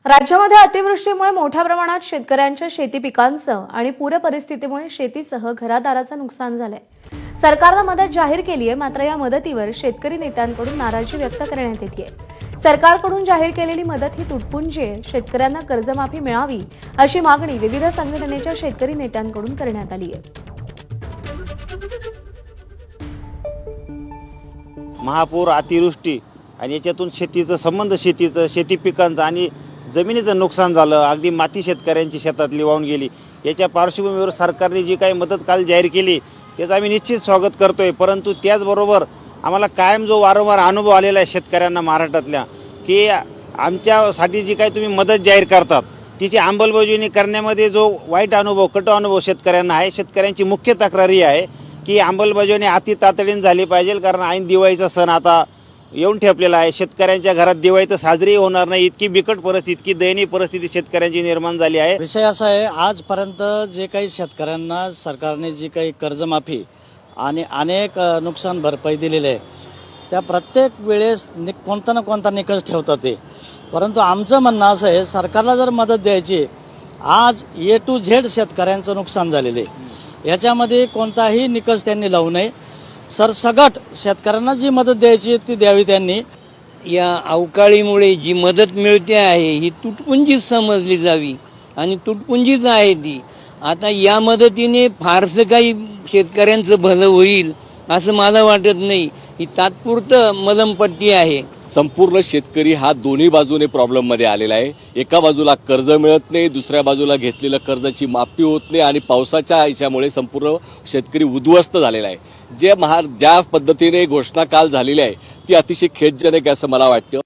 राज्यामध्ये अतिवृष्टीमुळे मोठ्या प्रमाणात शेतकऱ्यांच्या शेती पिकांचं आणि पूर परिस्थितीमुळे शेतीसह घरादाराचं नुकसान झालंय। सरकारनं मदत जाहीर केली आहे, मात्र या मदतीवर शेतकरी नेत्यांकडून नाराजी व्यक्त करण्यात येते। सरकारकडून जाहीर केलेली मदत ही तुटपुंजी आहे। शेतकऱ्यांना कर्जमाफी मिळावी अशी मागणी विविध संघटनेच्या शेतकरी नेत्यांकडून करण्यात आली आहे। महापूर, अतिवृष्टी आणि याच्यातून शेतीचं संबंध, शेती पिकांचं आणि जमिनीचं नुकसान झालं। अगदी माती शेतकऱ्यांची शेतातली वाहून गेली। याच्या पार्श्वभूमीवर सरकारने जी काही मदत काल जाहीर केली त्याचं आम्ही निश्चित स्वागत करतोय। परंतु त्याचबरोबर आम्हाला कायम जो वारंवार अनुभव आलेला आहे शेतकऱ्यांना महाराष्ट्रातल्या, की आमच्यासाठी जी काही तुम्ही मदत जाहीर करतात तिची अंमलबजावणी करण्यामध्ये जो वाईट अनुभव, कटू अनुभव शेतकऱ्यांना आहे। शेतकऱ्यांची मुख्य तक्रारी आहे की अंमलबजावणी अति तातडीने झाली पाहिजे, कारण ऐन दिवाळीचा सण आता येऊन ठेपलेला आहे। शेतकऱ्यांच्या घरात दिवाळी तर साजरी होणार नाही, इतकी बिकट परिस्थिती, इतकी दयनीय परिस्थिती शेतकऱ्यांची निर्माण झाली आहे। विषय असा आहे, आजपर्यंत जे काही शेतकऱ्यांना सरकारने जी काही कर्जमाफी आणि अनेक नुकसान भरपाई दिलेली आहे, त्या प्रत्येक वेळेस कोणता ना कोणता निकष ठेवतात ते। परंतु आमचं म्हणणं असं आहे, सरकारला जर मदत द्यायची, आज A to Z शेतकऱ्यांचं नुकसान झालेलं आहे, याच्यामध्ये कोणताही निकष त्यांनी लावू नये। सरसगट शेतकऱ्यांना जी मदत द्यायची ती द्यावी त्यांनी। या अवकाळीमुळे जी मदत मिळते आहे ही तुटपुंजीच समजली जावी आणि तुटपुंजीच आहे ती। आता या मदतीने फारसं काही शेतकऱ्यांचं भलं होईल असं मला वाटत नाही। ही तात्पुरतं मलमपट्टी आहे। संपूर्ण शेतकरी हा दोन्ही बाजूने प्रॉब्लेम मध्ये आलेला आहे। एका बाजूला कर्ज मिळत नाही, दुसऱ्या बाजूला घेतलेल्या कर्जाची माफी होत नाही आणि पावसाच्या याच्यामुळे संपूर्ण शेतकरी उद्ध्वस्त झालेला आहे। ज्या पद्धतीने घोषणा काल झालेली आहे ती अतिशय खेदजनक आहे असं मला वाटतं।